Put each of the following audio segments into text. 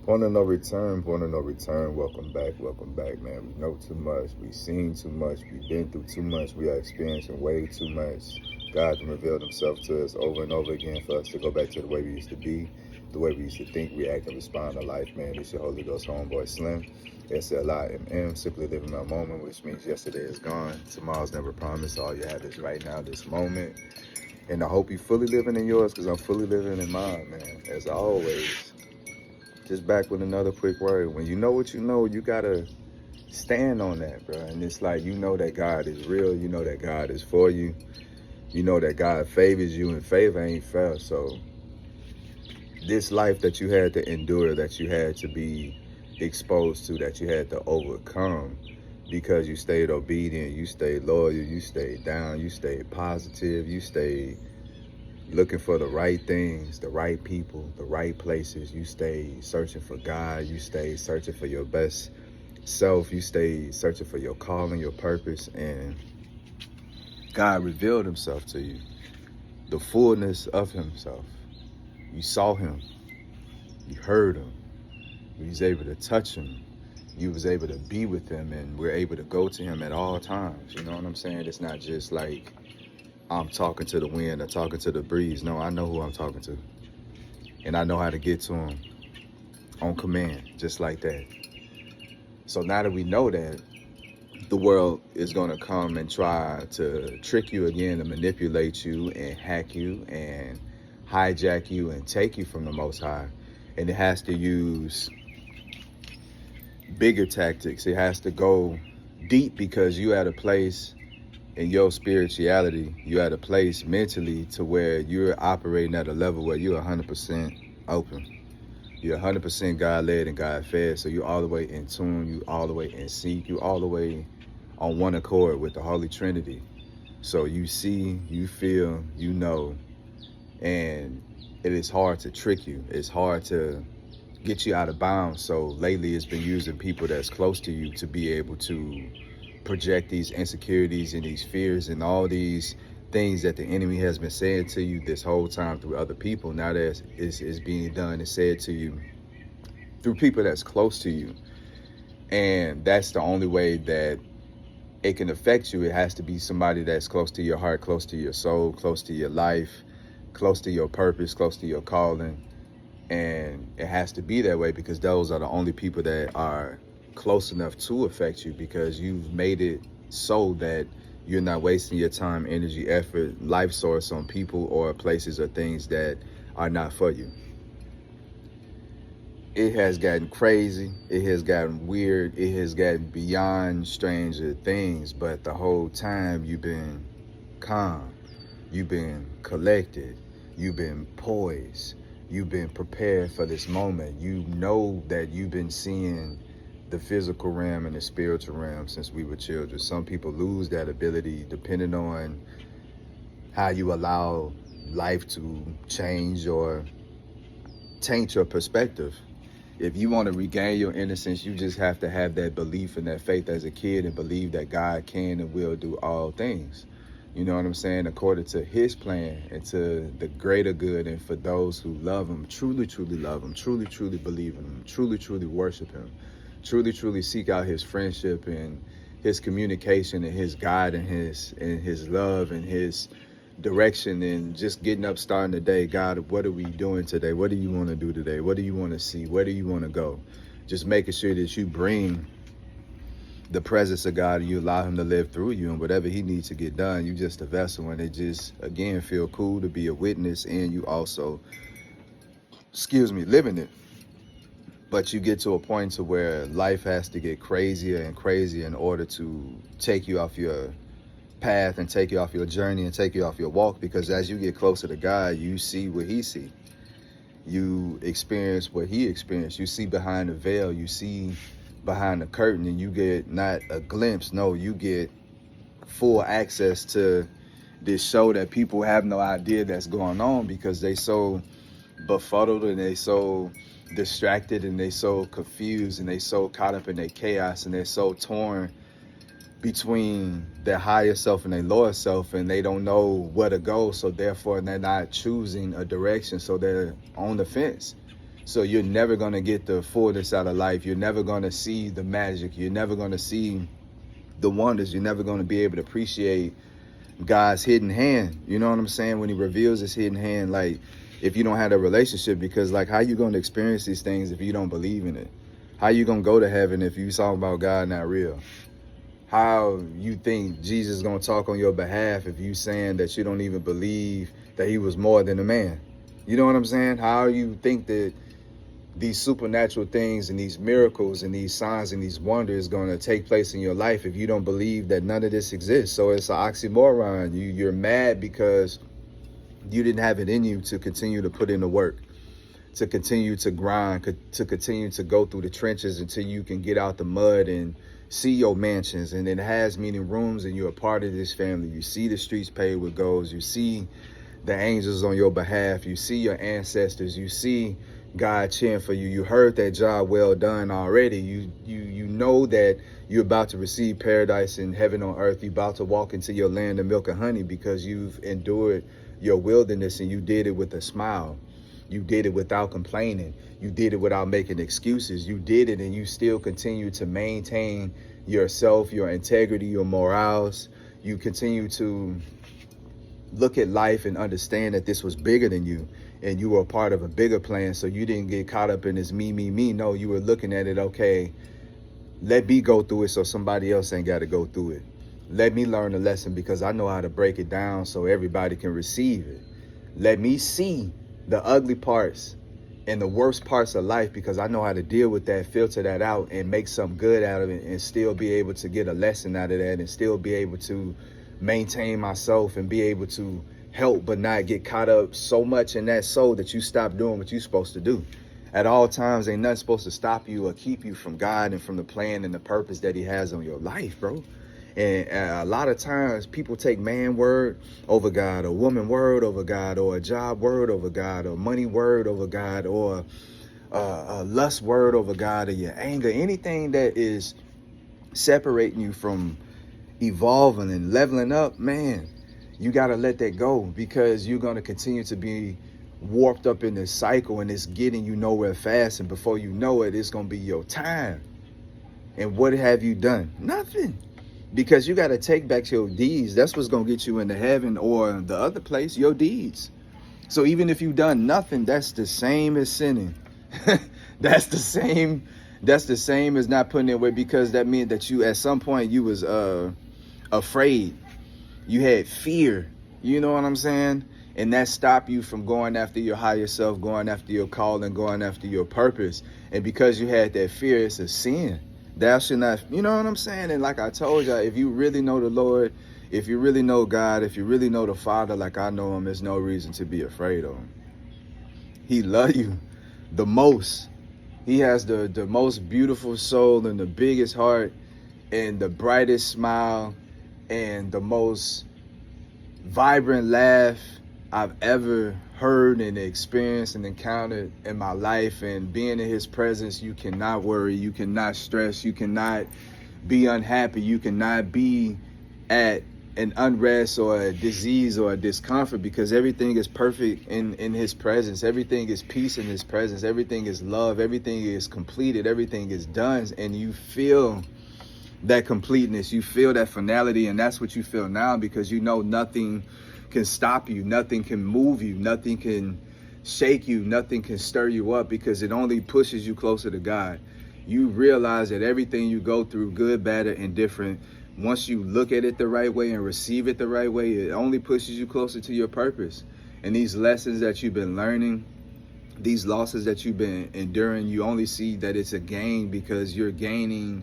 Point of no return. Welcome back, man. We know too much. We've seen too much. We've been through too much. We are experiencing way too much. God can reveal himself to us over and over again for us to go back to the way we used to be, the way we used to think, react, and respond to life, man. This your Holy Ghost homeboy Slim. SLIMM, simply living my moment, which means yesterday is gone. Tomorrow's never promised. All you have is right now, this moment. And I hope you fully living in yours because I'm fully living in mine, man. As always, just back with another quick word. When you know what you know, you gotta stand on that, bro. And it's like, you know that God is real. You know that God is for you. You know that God favors you, and favor ain't fair. So this life that you had to endure, that you had to be exposed to, that you had to overcome because you stayed obedient, you stayed loyal, you stayed down, you stayed positive, you stayed looking for the right things, the right people, the right places. You stayed searching for God. You stayed searching for your best self. You stayed searching for your calling, your purpose, and God revealed himself to you, the fullness of himself. You saw him. You heard him. You was able to touch him. You was able to be with him, and we're able to go to him at all times. You know what I'm saying? It's not just like I'm talking to the wind or talking to the breeze. No, I know who I'm talking to. And I know how to get to him on command, just like that. So now that we know that, the world is going to come and try to trick you again and manipulate you and hack you and hijack you and take you from the Most High. And it has to use bigger tactics. It has to go deep because you at a place in your spirituality, you at a place mentally to where you're operating at a level where you're 100% open. You're 100% God-led and God-fed, so you're all the way in tune, you all the way in sync, you all the way on one accord with the Holy Trinity. So you see, you feel, you know, and it is hard to trick you. It's hard to get you out of bounds. So lately it's been using people that's close to you to be able to project these insecurities and these fears and all these things that the enemy has been saying to you this whole time through other people. Now that it's being done and said to you through people that's close to you. And that's the only way that it can affect you. It has to be somebody that's close to your heart, close to your soul, close to your life, close to your purpose, close to your calling. And it has to be that way because those are the only people that are close enough to affect you, because you've made it so that you're not wasting your time, energy, effort, life source on people or places or things that are not for you. It has gotten crazy. It has gotten weird. It has gotten beyond stranger things. But the whole time you've been calm. You've been collected. You've been poised. You've been prepared for this moment. You know that you've been seeing the physical realm and the spiritual realm since we were children. Some people lose that ability depending on how you allow life to change or taint your perspective. If you want to regain your innocence, you just have to have that belief and that faith as a kid and believe that God can and will do all things. You know what I'm saying? According to his plan and to the greater good, and for those who love him, truly, truly love him, truly, truly believe in him, truly, truly worship him, truly, truly seek out his friendship and his communication and his guide and his love and his direction, and just getting up, starting the day. God, what are we doing today? What do you want to do today? What do you want to see? Where do you want to go? Just making sure that you bring the presence of God and you allow him to live through you, and whatever he needs to get done, you just a vessel. And it just, again, feel cool to be a witness, and you also, living it. But you get to a point to where life has to get crazier and crazier in order to take you off your path and take you off your journey and take you off your walk, because as you get closer to God, you see what he see. You experience what he experienced. You see behind the veil, you see behind the curtain, and you get not a glimpse, no, you get full access to this show that people have no idea that's going on, because they so befuddled and they so distracted and they so confused and they so caught up in their chaos, and they're so torn between their higher self and their lower self, and they don't know where to go. So therefore they're not choosing a direction, so they're on the fence. So you're never going to get the fullness out of life. You're never going to see the magic. You're never going to see the wonders. You're never going to be able to appreciate God's hidden hand. You know what I'm saying? When he reveals his hidden hand, like, if you don't have a relationship, because like, how you going to experience these things if you don't believe in it? How you going to go to heaven if you talk about God not real? How you think Jesus is going to talk on your behalf if you saying that you don't even believe that he was more than a man? You know what I'm saying? How you think that these supernatural things and these miracles and these signs and these wonders going to take place in your life if you don't believe that none of this exists? So it's an oxymoron. You're mad because you didn't have it in you to continue to put in the work, to continue to grind, to continue to go through the trenches until you can get out the mud and see your mansions. And it has meaning rooms, and you're a part of this family. You see the streets paved with golds. You see the angels on your behalf. You see your ancestors. You see God cheering for you. You heard that job well done already. You know that you're about to receive paradise in heaven on earth. You're about to walk into your land of milk and honey because you've endured your wilderness and you did it with a smile. You did it without complaining. You did it without making excuses. You did it and you still continue to maintain yourself, your integrity, your morals. You continue to look at life and understand that this was bigger than you and you were a part of a bigger plan. So you didn't get caught up in this me. No, you were looking at it, okay, let me go through it so somebody else ain't got to go through it. Let me learn a lesson because I know how to break it down so everybody can receive it. Let me see the ugly parts and the worst parts of life because I know how to deal with that, filter that out and make something good out of it and still be able to get a lesson out of that and still be able to maintain myself and be able to help but not get caught up so much in that soul that you stop doing what you're supposed to do. At all times, ain't nothing supposed to stop you or keep you from God and from the plan and the purpose that he has on your life, bro. And a lot of times people take man word over God, or woman word over God, or a job word over God, or money word over God, or a lust word over God, or your anger, anything that is separating you from evolving and leveling up, man, you got to let that go because you're going to continue to be warped up in this cycle and it's getting you nowhere fast. And before you know it, it's going to be your time. And what have you done? Nothing. Because you got to take back your deeds. That's what's going to get you into heaven or the other place, your deeds. So even if you've done nothing, that's the same as sinning. That's the same as not putting it away, because that means that you, at some point, you was afraid. You had fear. You know what I'm saying? And that stopped you from going after your higher self, going after your call and going after your purpose. And because you had that fear, it's a sin. Thou should not, you know what I'm saying? And like I told y'all, if you really know the Lord, if you really know God, if you really know the Father like I know him, there's no reason to be afraid of him. He loves you the most. He has the most beautiful soul and the biggest heart and the brightest smile and the most vibrant laugh I've ever heard and experienced and encountered in my life. And being in his presence, you cannot worry, you cannot stress, you cannot be unhappy, you cannot be at an unrest or a disease or a discomfort, because everything is perfect in his presence. Everything is peace in his presence. Everything is love. Everything is completed. Everything is done. And you feel that completeness. You feel that finality. And that's what you feel now, because you know nothing can stop you. Nothing can move you. Nothing can shake you. Nothing can stir you up, because it only pushes you closer to God. You realize that everything you go through, good, bad, or indifferent, once you look at it the right way and receive it the right way, it only pushes you closer to your purpose. And these lessons that you've been learning, these losses that you've been enduring, you only see that it's a gain because you're gaining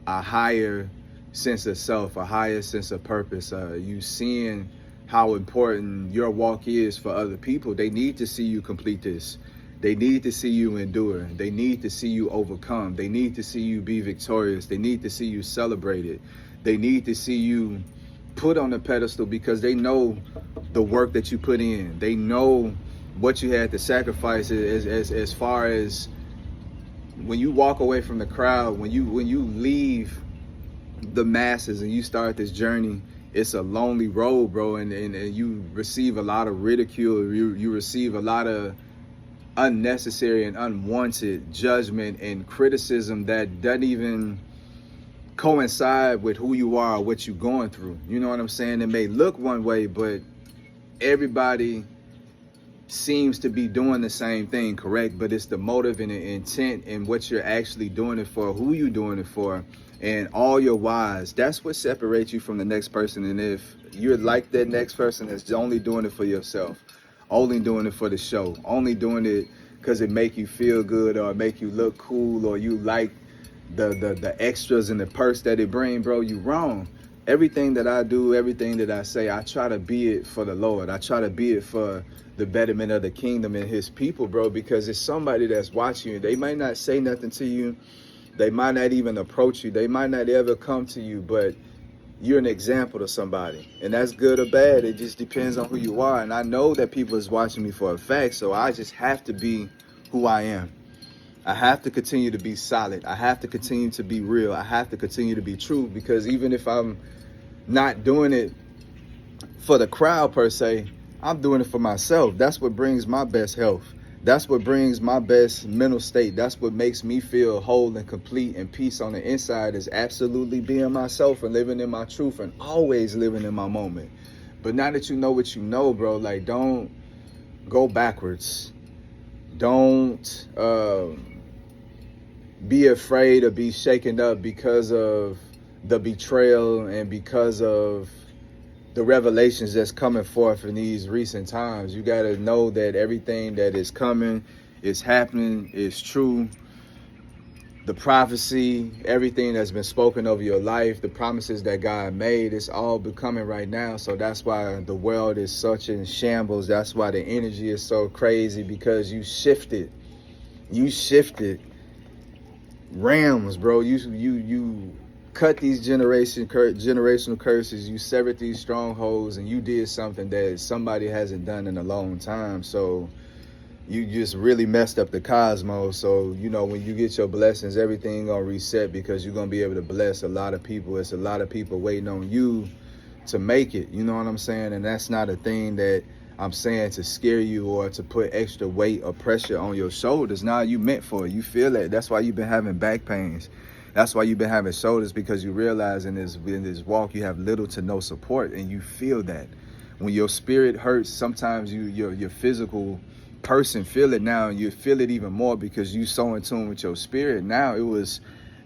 a higher sense of self, a higher sense of purpose. You seeing how important your walk is for other people. They need to see you complete this. They need to see you endure. They need to see you overcome. They need to see you be victorious. They need to see you celebrated. They need to see you put on a pedestal, because they know the work that you put in. They know what you had to sacrifice as far as when you walk away from the crowd, when you leave the masses and you start this journey. It's a lonely road, bro, and you receive a lot of ridicule. You receive a lot of unnecessary and unwanted judgment and criticism that doesn't even coincide with who you are or what you're going through. You know what I'm saying? It may look one way, but everybody seems to be doing the same thing, correct? But it's the motive and the intent and what you're actually doing it for, who you're doing it for, and all your whys. That's what separates you from the next person. And if you're like that next person that's only doing it for yourself, only doing it for the show, only doing it because it make you feel good or make you look cool, or you like the extras and the perks that it bring, bro, you wrong. Everything that I do, everything that I say, I try to be it for the Lord. I try to be it for the betterment of the kingdom and his people, bro, because it's somebody that's watching you. They might not say nothing to you. They might not even approach you. They might not ever come to you, but you're an example to somebody. And that's good or bad. It just depends on who you are. And I know that people is watching me for a fact, so I just have to be who I am. I have to continue to be solid. I have to continue to be real. I have to continue to be true, because even if I'm not doing it for the crowd per se, I'm doing it for myself. That's what brings my best health. That's what brings my best mental state. That's what makes me feel whole and complete and peace on the inside, is absolutely being myself and living in my truth and always living in my moment. But now that you know what you know, bro, like, don't go backwards. Don't be afraid or be shaken up because of the betrayal and because of the revelations that's coming forth in these recent times. You got to know that everything that is coming, is happening, is true. The prophecy, everything that's been spoken over your life, the promises that God made, it's all becoming right now. So that's why the world is such in shambles. That's why the energy is so crazy, because you shifted realms, bro. You cut these generational curses. You severed these strongholds, and you did something that somebody hasn't done in a long time. So you just really messed up the cosmos. So, you know, when you get your blessings, everything gonna reset, because you're gonna be able to bless a lot of people. It's a lot of people waiting on you to make it. You know what I'm saying? And that's not a thing that I'm saying to scare you or to put extra weight or pressure on your shoulders. Now, you meant for it. You feel it. That's why you've been having back pains. That's why you've been having shoulders, because you realize in this walk you have little to no support, and you feel that. When your spirit hurts, sometimes your physical person feel it now, and you feel it even more because you so in tune with your spirit. Now, it was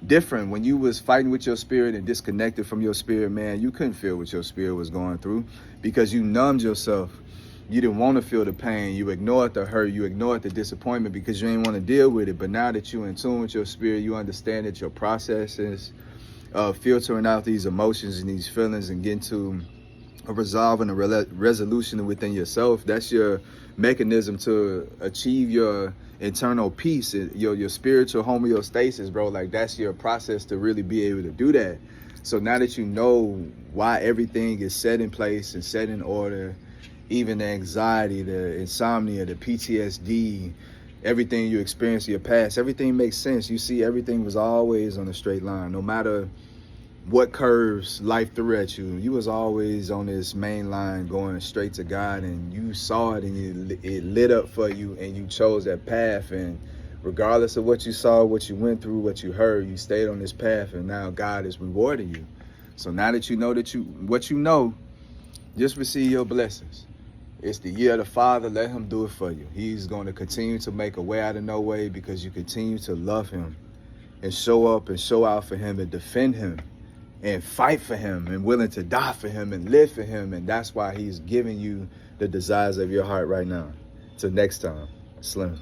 different when you was fighting with your spirit and disconnected from your spirit, man. You couldn't feel what your spirit was going through because you numbed yourself. You didn't want to feel the pain. You ignored the hurt. You ignored the disappointment because you didn't want to deal with it. But now that you're in tune with your spirit, you understand that your process is filtering out these emotions and these feelings and getting to a resolve and a resolution within yourself. That's your mechanism to achieve your internal peace, your spiritual homeostasis, bro. Like, that's your process to really be able to do that. So now that you know why everything is set in place and set in order, even the anxiety, the insomnia, the PTSD, everything you experienced in your past, everything makes sense. You see, everything was always on a straight line. No matter what curves life threw at you, you was always on this main line going straight to God, and you saw it and it lit up for you, and you chose that path. And regardless of what you saw, what you went through, what you heard, you stayed on this path, and now God is rewarding you. So now that you know what you know, just receive your blessings. It's the year of the Father. Let him do it for you. He's going to continue to make a way out of no way, because you continue to love him and show up and show out for him and defend him and fight for him and willing to die for him and live for him. And that's why he's giving you the desires of your heart right now. Till next time, Slim.